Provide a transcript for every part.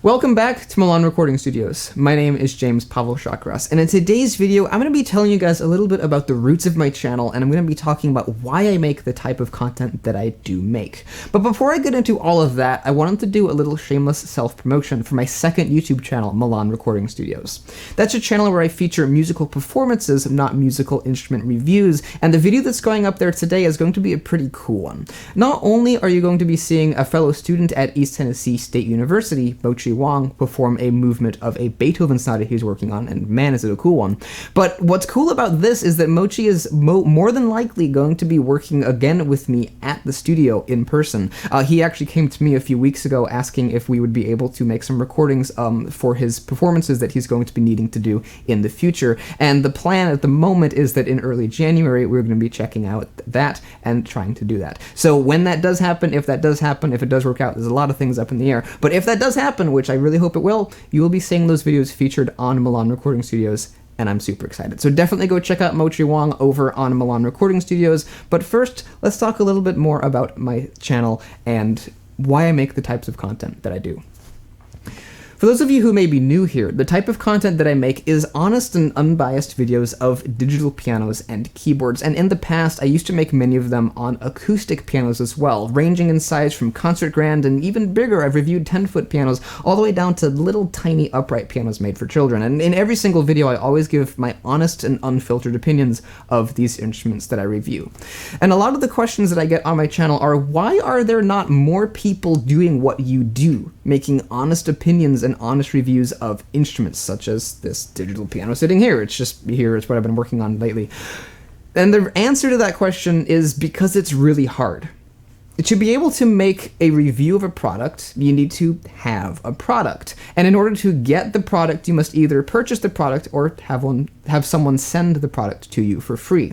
Welcome back to Milan Recording Studios. My name is James Pavel Chakras, and in today's video, I'm going to be telling you guys a little bit about the roots of my channel, and I'm going to be talking about why I make the type of content that I do make. But before I get into all of that, I wanted to do a little shameless self-promotion for my second YouTube channel, Milan Recording Studios. That's a channel where I feature musical performances, not musical instrument reviews, and the video that's going up there today is going to be a pretty cool one. Not only are you going to be seeing a fellow student at East Tennessee State University, Mochi Wong, perform a movement of a Beethoven sonata he's working on, and man, is it a cool one. But what's cool about this is that Mochi is more than likely going to be working again with me at the studio in person. He actually came to me a few weeks ago asking if we would be able to make some recordings for his performances that he's going to be needing to do in the future. And the plan at the moment is that in early January, we're going to be checking out that and trying to do that. So when that does happen, if it does work out, there's a lot of things up in the air. But if that does happen, which I really hope it will, you will be seeing those videos featured on Milan Recording Studios, and I'm super excited. So definitely go check out Mochi Wong over on Milan Recording Studios. But first, let's talk a little bit more about my channel and why I make the types of content that I do. For those of you who may be new here, the type of content that I make is honest and unbiased videos of digital pianos and keyboards, and in the past I used to make many of them on acoustic pianos as well, ranging in size from concert grand and even bigger. I've reviewed 10-foot pianos all the way down to little tiny upright pianos made for children, and in every single video I always give my honest and unfiltered opinions of these instruments that I review. And a lot of the questions that I get on my channel are, why are there not more people doing what you do, making honest opinions and honest reviews of instruments such as this digital piano sitting here? It's just here, it's what I've been working on lately. And the answer to that question is because it's really hard. To be able to make a review of a product, you need to have a product. And in order to get the product, you must either purchase the product or have someone send the product to you for free.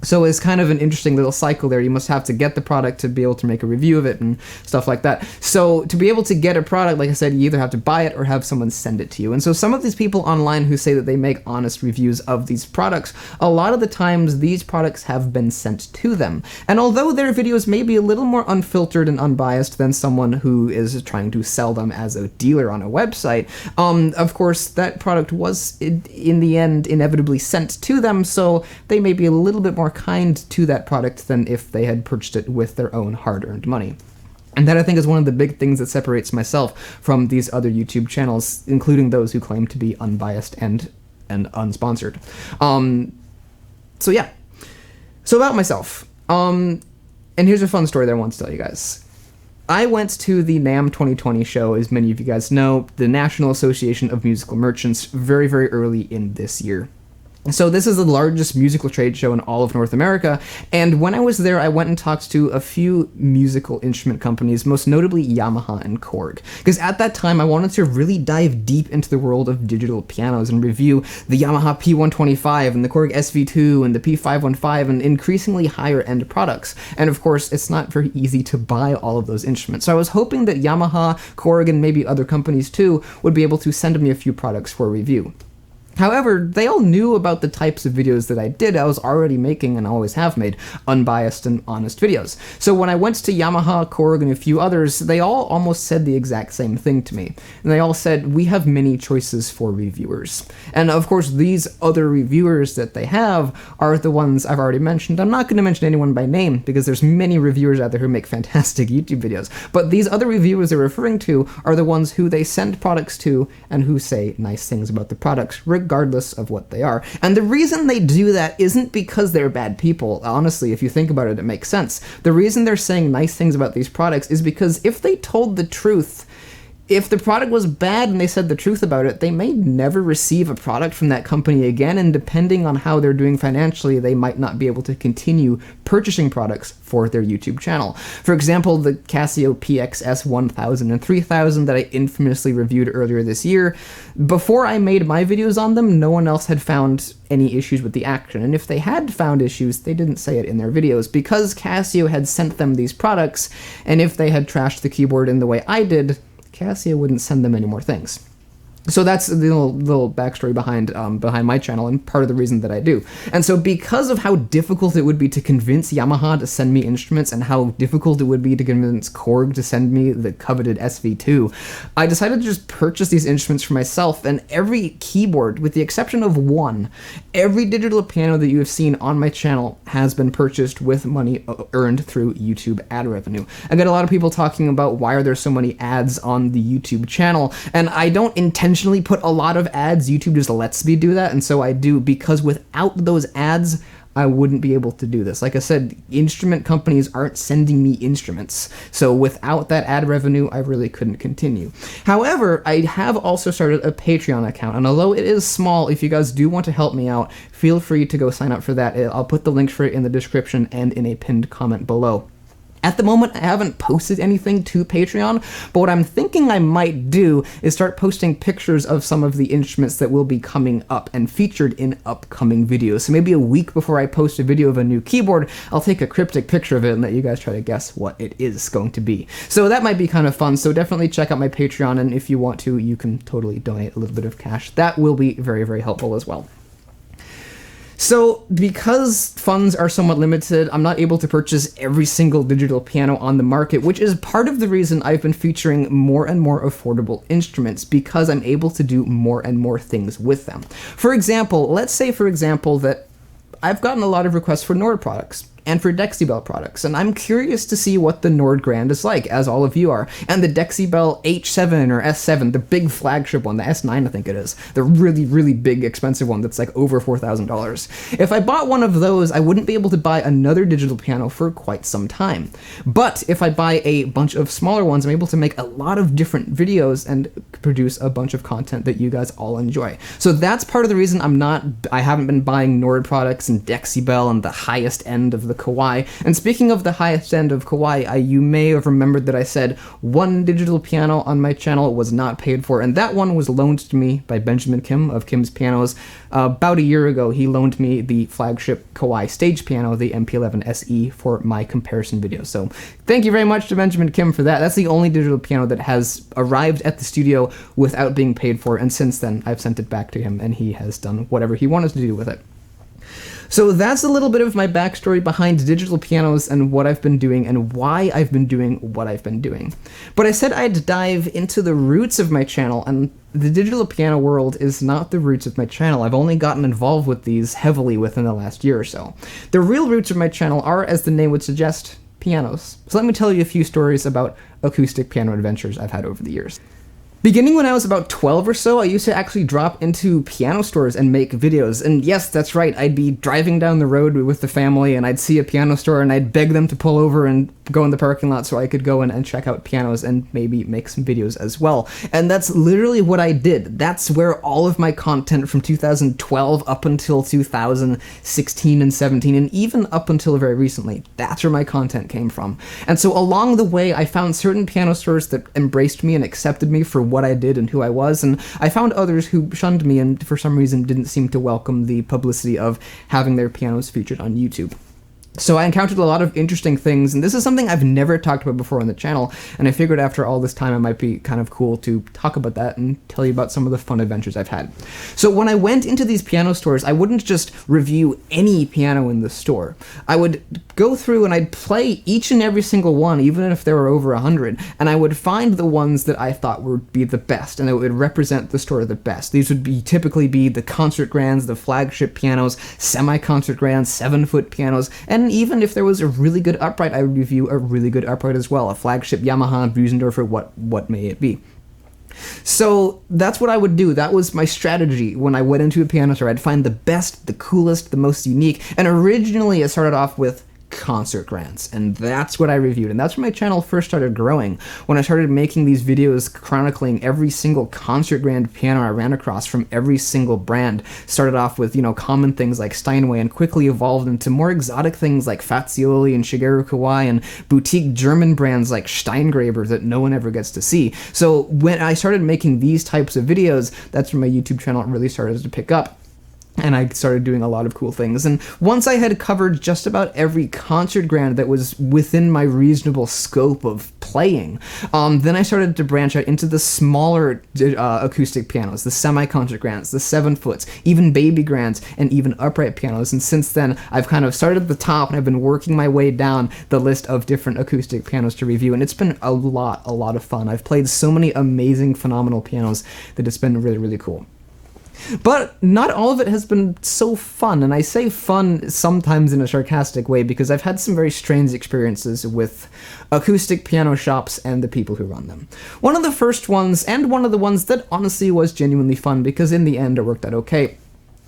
So it's kind of an interesting little cycle there. You must have to get the product to be able to make a review of it and stuff like that. So to be able to get a product, like I said, you either have to buy it or have someone send it to you. And so some of these people online who say that they make honest reviews of these products, a lot of the times these products have been sent to them. And although their videos may be a little more unfiltered and unbiased than someone who is trying to sell them as a dealer on a website, of course that product was in the end inevitably sent to them, so they may be a little bit more kind to that product than if they had purchased it with their own hard-earned money. And that, I think, is one of the big things that separates myself from these other YouTube channels, including those who claim to be unbiased and unsponsored. So yeah. So about myself. And here's a fun story that I want to tell you guys. I went to the NAMM 2020 show, as many of you guys know, the National Association of Musical Merchants, very, very early in this year. So this is the largest musical trade show in all of North America, and when I was there, I went and talked to a few musical instrument companies, most notably Yamaha and Korg, because at that time I wanted to really dive deep into the world of digital pianos and review the Yamaha P125 and the Korg SV2 and the P515 and increasingly higher end products. And of course, it's not very easy to buy all of those instruments. So I was hoping that Yamaha, Korg, and maybe other companies too would be able to send me a few products for review. However, they all knew about the types of videos that I did. I was already making, and always have made, unbiased and honest videos. So when I went to Yamaha, Korg, and a few others, they all almost said the exact same thing to me. And they all said, we have many choices for reviewers. And of course, these other reviewers that they have are the ones I've already mentioned. I'm not going to mention anyone by name, because there's many reviewers out there who make fantastic YouTube videos. But these other reviewers they're referring to are the ones who they send products to and who say nice things about the products, regardless of what they are. And the reason they do that isn't because they're bad people. Honestly, if you think about it, it makes sense. The reason they're saying nice things about these products is because if they told the truth, if the product was bad and they said the truth about it, they may never receive a product from that company again, and depending on how they're doing financially, they might not be able to continue purchasing products for their YouTube channel. For example, the Casio PXS 1000 and 3000 that I infamously reviewed earlier this year, before I made my videos on them, no one else had found any issues with the action, and if they had found issues, they didn't say it in their videos, because Casio had sent them these products, and if they had trashed the keyboard in the way I did, Casio wouldn't send them any more things. So that's the little backstory behind my channel and part of the reason that I do. And so because of how difficult it would be to convince Yamaha to send me instruments and how difficult it would be to convince Korg to send me the coveted SV2, I decided to just purchase these instruments for myself, and every keyboard, with the exception of one, every digital piano that you have seen on my channel has been purchased with money earned through YouTube ad revenue. I get a lot of people talking about why are there so many ads on the YouTube channel, and I don't intentionally put a lot of ads. YouTube just lets me do that, and so I do, because without those ads I wouldn't be able to do this. Like I said, instrument companies aren't sending me instruments, so without that ad revenue I really couldn't continue. However, I have also started a Patreon account, and although it is small, if you guys do want to help me out, feel free to go sign up for that. I'll put the link for it in the description and in a pinned comment below. At the moment, I haven't posted anything to Patreon, but what I'm thinking I might do is start posting pictures of some of the instruments that will be coming up and featured in upcoming videos. So maybe a week before I post a video of a new keyboard, I'll take a cryptic picture of it and let you guys try to guess what it is going to be. So that might be kind of fun, so definitely check out my Patreon, and if you want to, you can totally donate a little bit of cash. That will be very, very helpful as well. So, because funds are somewhat limited, I'm not able to purchase every single digital piano on the market, which is part of the reason I've been featuring more and more affordable instruments, because I'm able to do more and more things with them. For example, let's say, for example, that I've gotten a lot of requests for Nord products and for Dexibel products, and I'm curious to see what the Nord Grand is like, as all of you are, and the Dexibel H7 or S7, the big flagship one, the S9 I think it is, the really, really big expensive one that's like over $4,000. If I bought one of those, I wouldn't be able to buy another digital piano for quite some time. But if I buy a bunch of smaller ones, I'm able to make a lot of different videos and produce a bunch of content that you guys all enjoy. So that's part of the reason I haven't been buying Nord products and Dexibel and the highest end of the Kawai. And speaking of the highest end of Kawai, you may have remembered that I said one digital piano on my channel was not paid for, and that one was loaned to me by Benjamin Kim of Kim's Pianos. About a year ago, he loaned me the flagship Kawai stage piano, the MP11 SE, for my comparison video. So thank you very much to Benjamin Kim for that. That's the only digital piano that has arrived at the studio without being paid for, and since then I've sent it back to him and he has done whatever he wanted to do with it. So that's a little bit of my backstory behind digital pianos and what I've been doing and why I've been doing what I've been doing. But I said I'd dive into the roots of my channel, and the digital piano world is not the roots of my channel. I've only gotten involved with these heavily within the last year or so. The real roots of my channel are, as the name would suggest, pianos. So let me tell you a few stories about acoustic piano adventures I've had over the years. Beginning when I was about 12 or so, I used to actually drop into piano stores and make videos. And yes, that's right, I'd be driving down the road with the family and I'd see a piano store and I'd beg them to pull over and go in the parking lot so I could go in and check out pianos and maybe make some videos as well. And that's literally what I did. That's where all of my content from 2012 up until 2016 and 17, and even up until very recently, that's where my content came from. And so along the way, I found certain piano stores that embraced me and accepted me for what I did and who I was, and I found others who shunned me and for some reason didn't seem to welcome the publicity of having their pianos featured on YouTube. So I encountered a lot of interesting things, and this is something I've never talked about before on the channel, and I figured after all this time it might be kind of cool to talk about that and tell you about some of the fun adventures I've had. So when I went into these piano stores, I wouldn't just review any piano in the store. I would go through and I'd play each and every single one, even if there were over 100, and I would find the ones that I thought would be the best, and that would represent the store the best. These would typically be the concert grands, the flagship pianos, semi-concert grands, 7-foot pianos, and even if there was a really good upright, I would review a really good upright as well, a flagship Yamaha, Busendorfer, what may it be. So that's what I would do. That was my strategy when I went into a piano store. I'd find the best, the coolest, the most unique, and originally it started off with concert grands, and that's what I reviewed, and that's when my channel first started growing, when I started making these videos chronicling every single concert grand piano I ran across from every single brand. Started off with, common things like Steinway, and quickly evolved into more exotic things like Fazioli and Shigeru Kawai, and boutique German brands like Steingraber that no one ever gets to see. So when I started making these types of videos, that's when my YouTube channel really started to pick up. And I started doing a lot of cool things. And once I had covered just about every concert grand that was within my reasonable scope of playing. Then I started to branch out into the smaller acoustic pianos, the semi-concert grands, the 7-foots, even baby grands, and even upright pianos. And since then, I've kind of started at the top, and I've been working my way down the list of different acoustic pianos to review, and it's been a lot of fun. I've played so many amazing, phenomenal pianos that it's been really, really cool. But not all of it has been so fun, and I say fun sometimes in a sarcastic way because I've had some very strange experiences with acoustic piano shops and the people who run them. One of the first ones, and one of the ones that honestly was genuinely fun because in the end it worked out okay,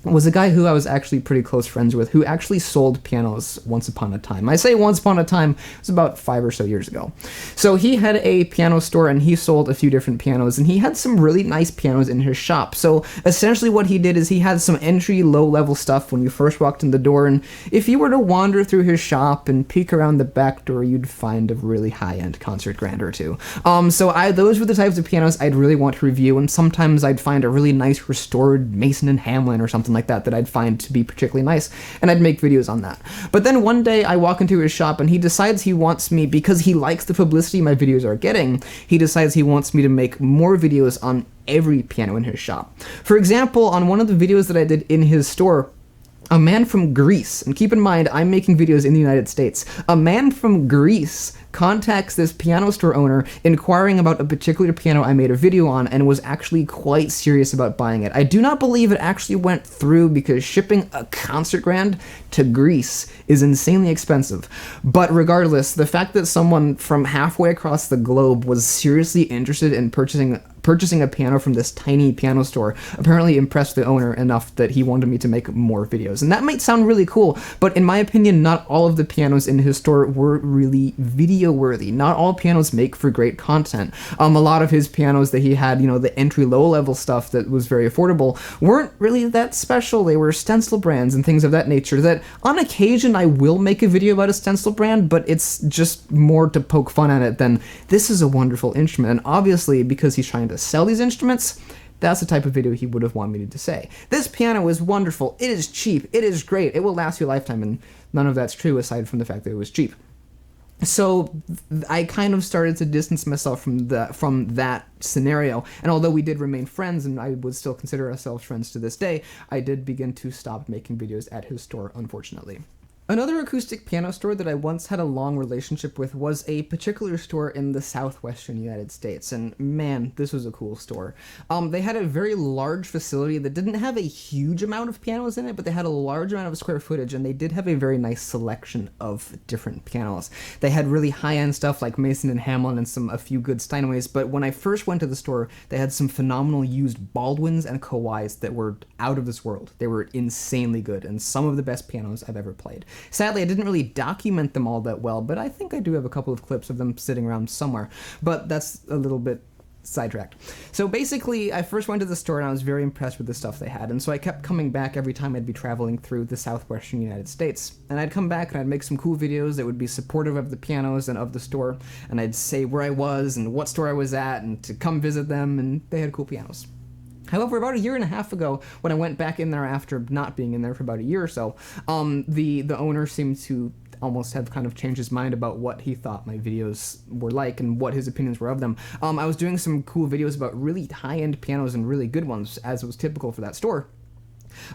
was a guy who I was actually pretty close friends with who actually sold pianos once upon a time. I say once upon a time, it was about 5 or so years ago. So he had a piano store and he sold a few different pianos, and he had some really nice pianos in his shop. So essentially what he did is he had some entry low-level stuff when you first walked in the door, and if you were to wander through his shop and peek around the back door, you'd find a really high-end concert grand or two. So those were the types of pianos I'd really want to review, and sometimes I'd find a really nice restored Mason and Hamlin or something like that I'd find to be particularly nice, and I'd make videos on that. But then one day I walk into his shop and he decides he wants me, because he likes the publicity my videos are getting, he decides he wants me to make more videos on every piano in his shop. For example, on one of the videos that I did in his store, a man from Greece, and keep in mind I'm making videos in the United States, a man from Greece contacts this piano store owner inquiring about a particular piano I made a video on and was actually quite serious about buying it. I do not believe it actually went through because shipping a concert grand to Greece is insanely expensive. But regardless, the fact that someone from halfway across the globe was seriously interested in purchasing a piano from this tiny piano store apparently impressed the owner enough that he wanted me to make more videos. And that might sound really cool, but in my opinion, not all of the pianos in his store were really video worthy. Not all pianos make for great content. A lot of his pianos that he had, the entry low level stuff that was very affordable, weren't really that special. They were stencil brands and things of that nature that on occasion I will make a video about a stencil brand, but it's just more to poke fun at it than this is a wonderful instrument. And obviously, because he's trying to sell these instruments, that's the type of video he would have wanted me to say. This piano is wonderful, it is cheap, it is great, it will last you a lifetime, and none of that's true aside from the fact that it was cheap. So I kind of started to distance myself from that scenario, and although we did remain friends and I would still consider ourselves friends to this day, I did begin to stop making videos at his store, unfortunately. Another acoustic piano store that I once had a long relationship with was a particular store in the southwestern United States, and man, this was a cool store. They had a very large facility that didn't have a huge amount of pianos in it, but they had a large amount of square footage, and they did have a very nice selection of different pianos. They had really high-end stuff like Mason and Hamlin and a few good Steinways, but when I first went to the store, they had some phenomenal used Baldwins and Kawais that were out of this world. They were insanely good, and some of the best pianos I've ever played. Sadly, I didn't really document them all that well, but I think I do have a couple of clips of them sitting around somewhere, but that's a little bit sidetracked. So basically, I first went to the store and I was very impressed with the stuff they had, and so I kept coming back every time I'd be traveling through the southwestern United States. And I'd come back and I'd make some cool videos that would be supportive of the pianos and of the store, and I'd say where I was and what store I was at and to come visit them, and they had cool pianos. However, about a year and a half ago, when I went back in there after not being in there for about a year or so, the owner seemed to almost have kind of changed his mind about what he thought my videos were like and what his opinions were of them. I was doing some cool videos about really high-end pianos and really good ones, as was typical for that store.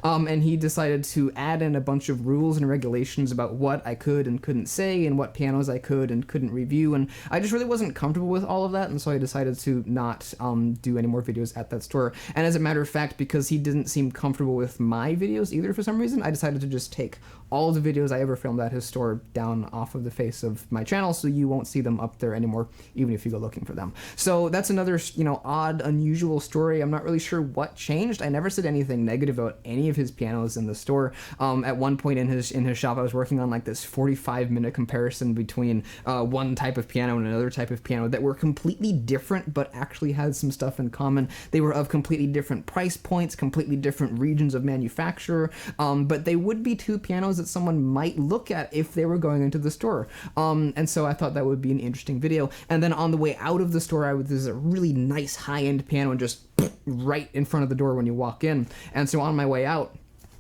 And he decided to add in a bunch of rules and regulations about what I could and couldn't say and what pianos I could and couldn't review, and I just really wasn't comfortable with all of that, and so I decided to not do any more videos at that store. And as a matter of fact, because he didn't seem comfortable with my videos either for some reason, I decided to just take all of the videos I ever filmed at his store down off of the face of my channel, so you won't see them up there anymore, even if you go looking for them. So that's another, odd, unusual story. I'm not really sure what changed. I never said anything negative about any of his pianos in the store. At one point in his shop, I was working on like this 45-minute comparison between one type of piano and another type of piano that were completely different, but actually had some stuff in common. They were of completely different price points, completely different regions of manufacture, but they would be two pianos that someone might look at if they were going into the store. And so I thought that would be an interesting video. And then on the way out of the store, there's a really nice high-end piano and just right in front of the door when you walk in. And so on my way out,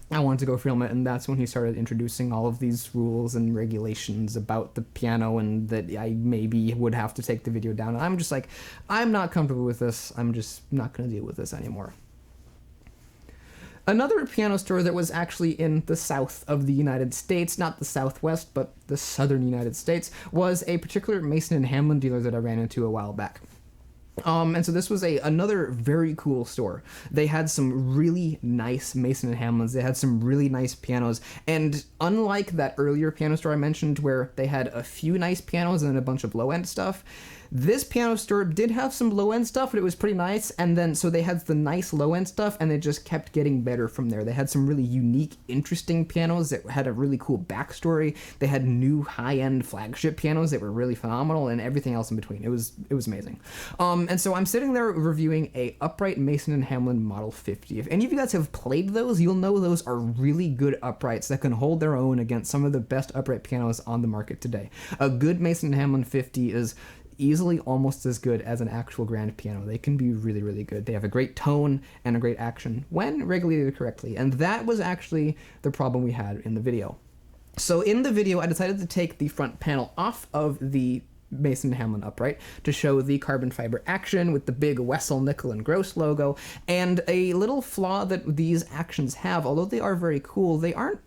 I wanted to go film it, and that's when he started introducing all of these rules and regulations about the piano, and that I maybe would have to take the video down. And I'm just like, I'm not comfortable with this. I'm just not going to deal with this anymore. Another piano store that was actually in the south of the United States, not the southwest, but the southern United States, was a particular Mason and Hamlin dealer that I ran into a while back. And so this was another very cool store. They had some really nice Mason and Hamlins. They had some really nice pianos. And unlike that earlier piano store I mentioned where they had a few nice pianos and then a bunch of low-end stuff, this piano store did have some low-end stuff, but it was pretty nice. And then, so they had the nice low-end stuff, and they just kept getting better from there. They had some really unique, interesting pianos that had a really cool backstory. They had new high-end flagship pianos that were really phenomenal, and everything else in between. It was amazing. And so I'm sitting there reviewing a upright Mason and Hamlin Model 50. If any of you guys have played those, you'll know those are really good uprights that can hold their own against some of the best upright pianos on the market today. A good Mason and Hamlin 50 is easily almost as good as an actual grand piano. They can be really, really good. They have a great tone and a great action when regulated correctly, and that was actually the problem we had in the video. So in the video, I decided to take the front panel off of the Mason Hamlin upright to show the carbon fiber action with the big Wessel, Nickel, and Gross logo, and a little flaw that these actions have, although they are very cool, they aren't,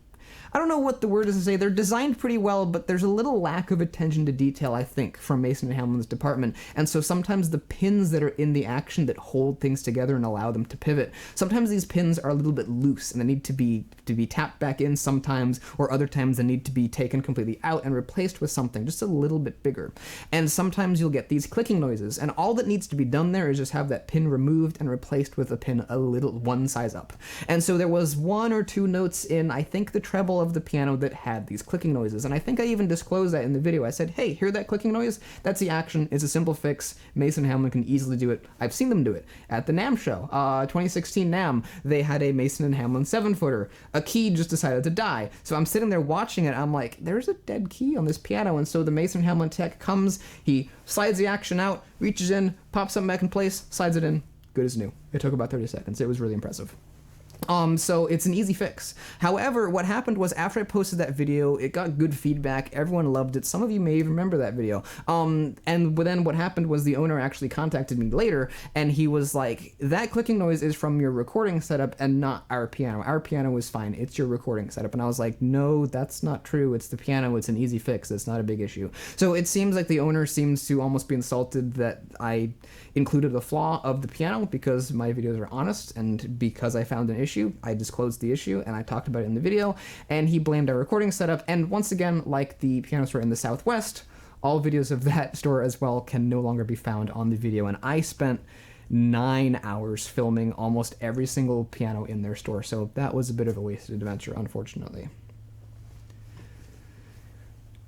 I don't know what the word is to say. They're designed pretty well, but there's a little lack of attention to detail, I think, from Mason & Hamlin's department. And so sometimes the pins that are in the action that hold things together and allow them to pivot, sometimes these pins are a little bit loose and they need to be tapped back in sometimes, or other times they need to be taken completely out and replaced with something just a little bit bigger. And sometimes you'll get these clicking noises, and all that needs to be done there is just have that pin removed and replaced with a pin one size up. And so there was one or two notes in, I think, the treble of the piano that had these clicking noises, and I think I even disclosed that in the video. I said, hey, hear that clicking noise? That's the action. It's a simple fix. Mason Hamlin can easily do it. I've seen them do it at the NAMM show. 2016 NAMM, they had a Mason and Hamlin 7-footer. A key just decided to die. So I'm sitting there watching it, I'm like, there's a dead key on this piano, and so the Mason Hamlin tech comes, he slides the action out, reaches in, pops something back in place, slides it in, good as new. It took about 30 seconds. It was really impressive. So it's an easy fix. However, what happened was after I posted that video, it got good feedback. Everyone loved it. Some of you may even remember that video. And then what happened was the owner actually contacted me later, and he was like, that clicking noise is from your recording setup and not our piano. Our piano is fine. It's your recording setup. And I was like, no, that's not true. It's the piano. It's an easy fix. It's not a big issue. So it seems like the owner seems to almost be insulted that I included a flaw of the piano because my videos are honest, and because I found an issue, I disclosed the issue and I talked about it in the video, and he blamed our recording setup. And once again, like the piano store in the Southwest, all videos of that store as well can no longer be found on the video, and I spent 9 hours filming almost every single piano in their store, so that was a bit of a wasted adventure, unfortunately.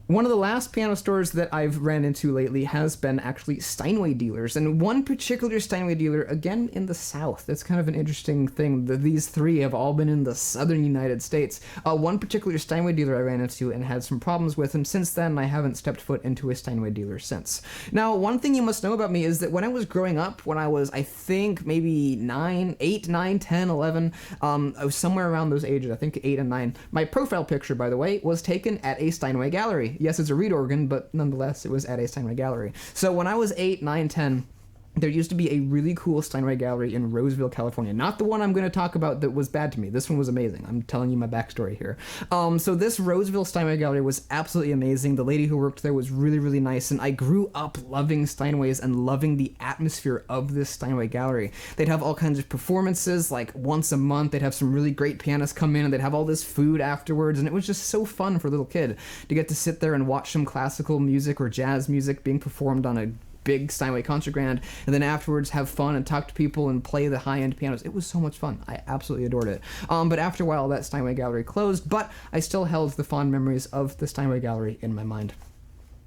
One of the last piano stores that I've ran into lately has been actually Steinway dealers, and one particular Steinway dealer, again in the South. That's kind of an interesting thing. These three have all been in the southern United States. One particular Steinway dealer I ran into and had some problems with, and since then I haven't stepped foot into a Steinway dealer since. Now, one thing you must know about me is that when I was growing up, when I was, I think, maybe 8, 9, 10, 11, I was somewhere around those ages, I think 8 and 9. My profile picture, by the way, was taken at a Steinway gallery. Yes, it's a reed organ, but nonetheless, it was at a Steinway gallery. So when I was 8, 9, 10, there used to be a really cool Steinway gallery in Roseville, California. Not the one I'm going to talk about that was bad to me. This one was amazing. I'm telling you my backstory here. So this Roseville Steinway gallery was absolutely amazing. The lady who worked there was really, really nice, and I grew up loving Steinways and loving the atmosphere of this Steinway gallery. They'd have all kinds of performances, like once a month. They'd have some really great pianists come in, and they'd have all this food afterwards, and it was just so fun for a little kid to get to sit there and watch some classical music or jazz music being performed on a big Steinway concert grand, and then afterwards have fun and talk to people and play the high-end pianos. It was so much fun. I absolutely adored it. But after a while, that Steinway gallery closed, but I still held the fond memories of the Steinway gallery in my mind.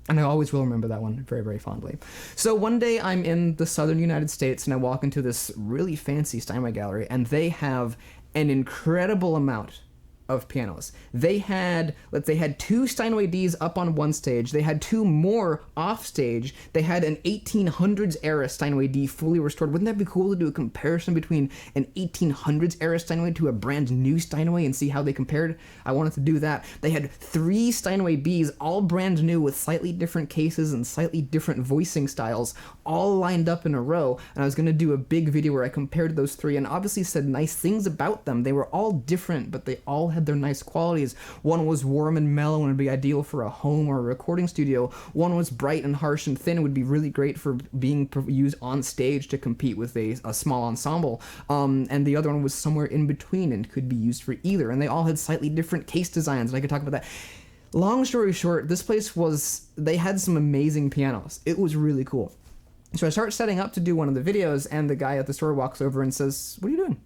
And I always will remember that one very, very fondly. So one day I'm in the southern United States, and I walk into this really fancy Steinway gallery, and they have an incredible amount of pianos. They had two Steinway Ds up on one stage. They had two more off stage. They had an 1800s era Steinway D fully restored. Wouldn't that be cool to do a comparison between an 1800s era Steinway to a brand new Steinway and see how they compared? I wanted to do that. They had three Steinway Bs, all brand new with slightly different cases and slightly different voicing styles, all lined up in a row. And I was going to do a big video where I compared those three and obviously said nice things about them. They were all different, but they all had their nice qualities. One was warm and mellow and would be ideal for a home or a recording studio. One was bright and harsh and thin, would be really great for being used on stage to compete with a small ensemble. And the other one was somewhere in between and could be used for either. And they all had slightly different case designs, and I could talk about that. Long story short, this place they had some amazing pianos. It was really cool. So I start setting up to do one of the videos, and the guy at the store walks over and says, "What are you doing?"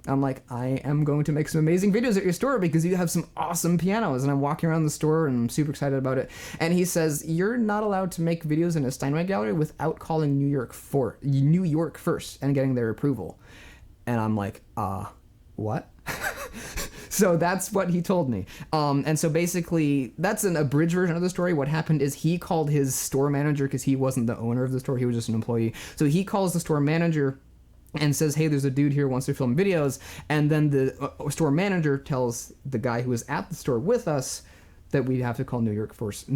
I'm like, "I am going to make some amazing videos at your store because you have some awesome pianos." And I'm walking around the store and I'm super excited about it. And he says, "You're not allowed to make videos in a Steinway gallery without calling New York first and getting their approval." And I'm like, what? So that's what he told me. And so basically, that's an abridged version of the story. What happened is he called his store manager, because he wasn't the owner of the store, he was just an employee. So he calls the store manager and says, "Hey, there's a dude here who wants to film videos." And then the store manager tells the guy who was at the store with us that we have to call New York first.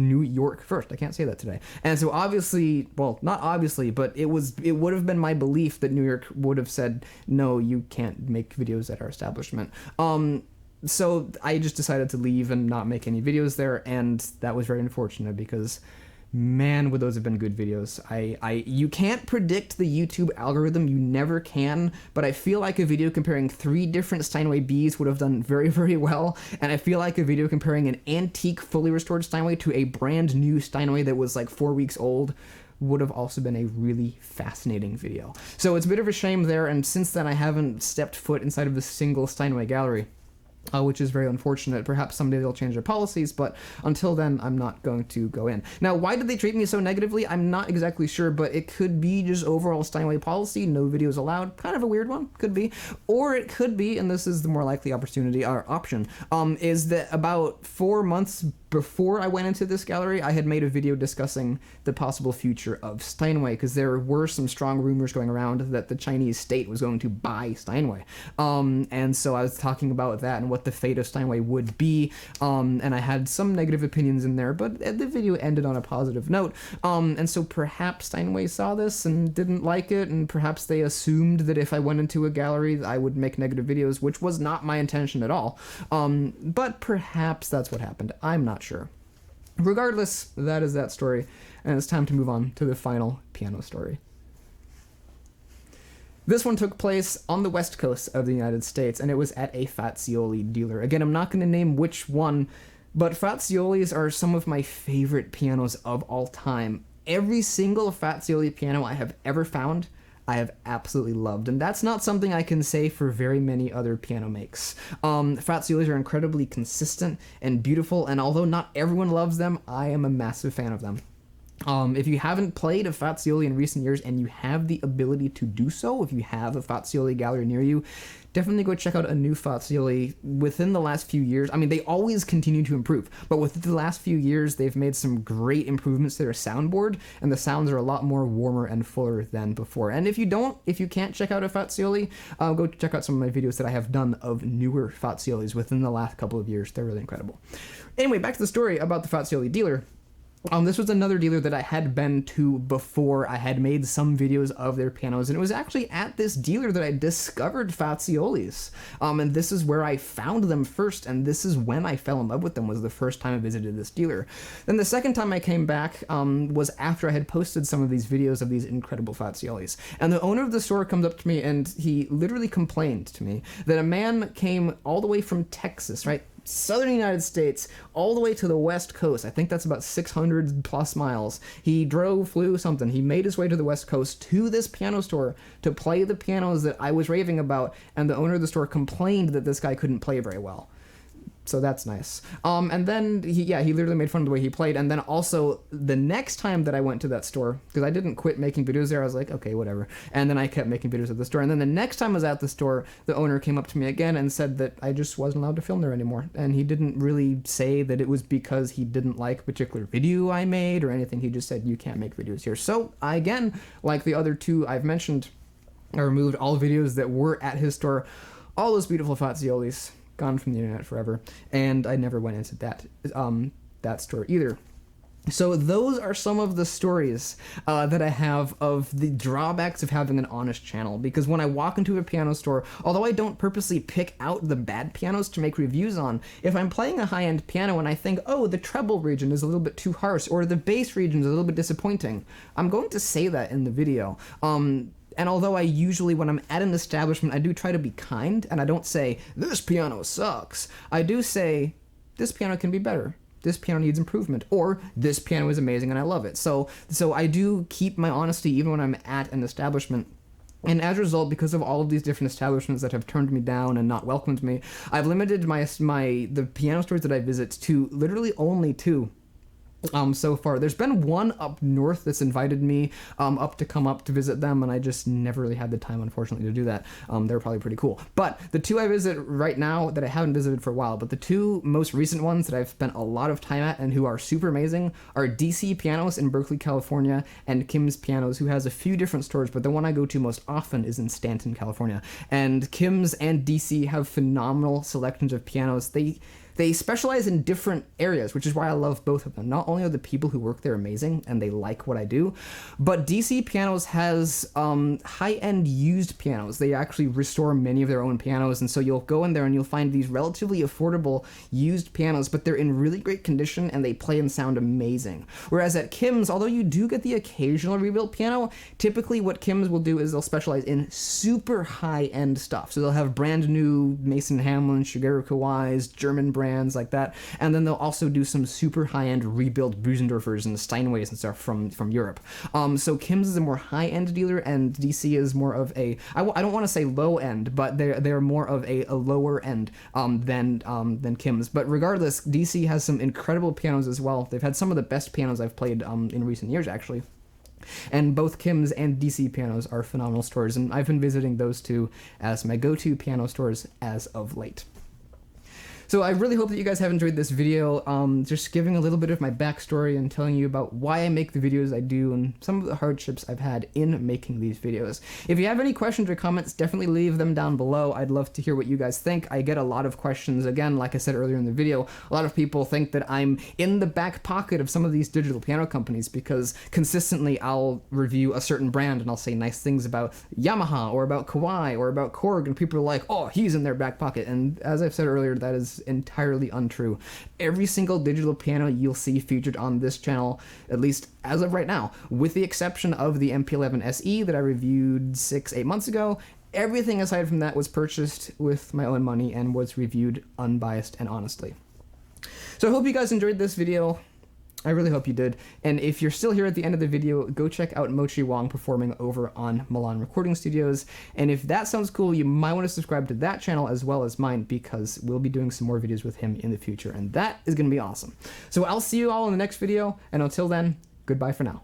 I can't say that today. And so obviously, well, not obviously, but it would have been my belief that New York would have said, "No, you can't make videos at our establishment." So I just decided to leave and not make any videos there, and that was very unfortunate because, man, would those have been good videos. You can't predict the YouTube algorithm, you never can, but I feel like a video comparing three different Steinway Bs would have done very, very well, and I feel like a video comparing an antique, fully restored Steinway to a brand new Steinway that was like 4 weeks old would have also been a really fascinating video. So it's a bit of a shame there, and since then I haven't stepped foot inside of a single Steinway gallery. Which is very unfortunate. Perhaps someday they'll change their policies, but until then, I'm not going to go in. Now, why did they treat me so negatively? I'm not exactly sure, but it could be just overall Steinway policy, no videos allowed. Kind of a weird one, could be. Or it could be, and this is the more likely option, is that about 4 months before I went into this gallery, I had made a video discussing the possible future of Steinway, because there were some strong rumors going around that the Chinese state was going to buy Steinway. And so I was talking about that and what the fate of Steinway would be, and I had some negative opinions in there, but the video ended on a positive note. And so perhaps Steinway saw this and didn't like it, and perhaps they assumed that if I went into a gallery, I would make negative videos, which was not my intention at all. But perhaps that's what happened. I'm not sure. Regardless, that is that story, and it's time to move on to the final piano story. This one took place on the west coast of the United States, and it was at a Fazioli dealer. Again, I'm not going to name which one, but Faziolis are some of my favorite pianos of all time. Every single Fazioli piano I have ever found, I have absolutely loved, and that's not something I can say for very many other piano makes. Faziolis are incredibly consistent and beautiful, and although not everyone loves them, I am a massive fan of them. If you haven't played a Fazioli in recent years and you have the ability to do so, if you have a Fazioli gallery near you, definitely go check out a new Fazioli. Within the last few years, I mean, they always continue to improve, but within the last few years, they've made some great improvements to their soundboard, and the sounds are a lot more warmer and fuller than before. And if you can't check out a Fazioli, go check out some of my videos that I have done of newer Faziolis within the last couple of years. They're really incredible. Anyway, back to the story about the Fazioli dealer. This was another dealer that I had been to before. I had made some videos of their pianos, and it was actually at this dealer that I discovered Faziolis. And this is where I found them first, and this is when I fell in love with them, was the first time I visited this dealer. Then the second time I came back was after I had posted some of these videos of these incredible Faziolis. And the owner of the store comes up to me, and he literally complained to me that a man came all the way from Texas, right? Southern United States, all the way to the West Coast. I think that's about 600 plus miles. He flew something. He made his way to the West Coast to this piano store to play the pianos that I was raving about, and the owner of the store complained that this guy couldn't play very well. So that's nice. And then he literally made fun of the way he played. And then also the next time that I went to that store, because I didn't quit making videos there, I was like, okay, whatever. And then I kept making videos at the store. And then the next time I was at the store, the owner came up to me again and said that I just wasn't allowed to film there anymore. And he didn't really say that it was because he didn't like a particular video I made or anything. He just said, you can't make videos here. So I, again, like the other two I've mentioned, I removed all videos that were at his store. All those beautiful Faziolis, gone from the internet forever, and I never went into that store either. So those are some of the stories that I have of the drawbacks of having an honest channel, because when I walk into a piano store, although I don't purposely pick out the bad pianos to make reviews on, if I'm playing a high-end piano and I think, oh, the treble region is a little bit too harsh, or the bass region is a little bit disappointing, I'm going to say that in the video. And although I usually, when I'm at an establishment, I do try to be kind, and I don't say, this piano sucks. I do say, this piano can be better. This piano needs improvement, or this piano is amazing and I love it. So I do keep my honesty even when I'm at an establishment. And as a result, because of all of these different establishments that have turned me down and not welcomed me, I've limited the piano stores that I visit to literally only 2. So far. There's been one up north that's invited me up to come up to visit them, and I just never really had the time, unfortunately, to do that. They're probably pretty cool. But the 2 I visit right now that I haven't visited for a while, but the 2 most recent ones that I've spent a lot of time at and who are super amazing are DC Pianos in Berkeley, California, and Kim's Pianos, who has a few different stores, but the one I go to most often is in Stanton, California. And Kim's and DC have phenomenal selections of pianos. They specialize in different areas, which is why I love both of them. Not only are the people who work there amazing and they like what I do, but DC Pianos has high-end used pianos. They actually restore many of their own pianos, and so you'll go in there and you'll find these relatively affordable used pianos, but they're in really great condition and they play and sound amazing. Whereas at Kim's, although you do get the occasional rebuilt piano, typically what Kim's will do is they'll specialize in super high-end stuff. So they'll have brand new Mason Hamlin, Shigeru Kawai's, German brands like that, and then they'll also do some super high-end rebuilt Busendorfers and Steinways and stuff from Europe. So Kim's is a more high-end dealer, and DC is more of a, I don't want to say low-end, but they're more of a lower end than Kim's. But regardless, DC has some incredible pianos as well. They've had some of the best pianos I've played in recent years, actually. And both Kim's and DC Pianos are phenomenal stores, and I've been visiting those 2 as my go-to piano stores as of late. So I really hope that you guys have enjoyed this video, just giving a little bit of my backstory and telling you about why I make the videos I do and some of the hardships I've had in making these videos. If you have any questions or comments, definitely leave them down below. I'd love to hear what you guys think. I get a lot of questions. Again, like I said earlier in the video, a lot of people think that I'm in the back pocket of some of these digital piano companies because consistently I'll review a certain brand and I'll say nice things about Yamaha or about Kawai or about Korg, and people are like, oh, he's in their back pocket. And as I've said earlier, that is entirely untrue. Every single digital piano you'll see featured on this channel, at least as of right now, with the exception of the MP11 SE that I reviewed 6-8 months ago, everything aside from that was purchased with my own money and was reviewed unbiased and honestly. So I hope you guys enjoyed this video. I really hope you did, and if you're still here at the end of the video, go check out Mochi Wong performing over on Milan Recording Studios, and if that sounds cool, you might want to subscribe to that channel as well as mine, because we'll be doing some more videos with him in the future, and that is going to be awesome. So I'll see you all in the next video, and until then, goodbye for now.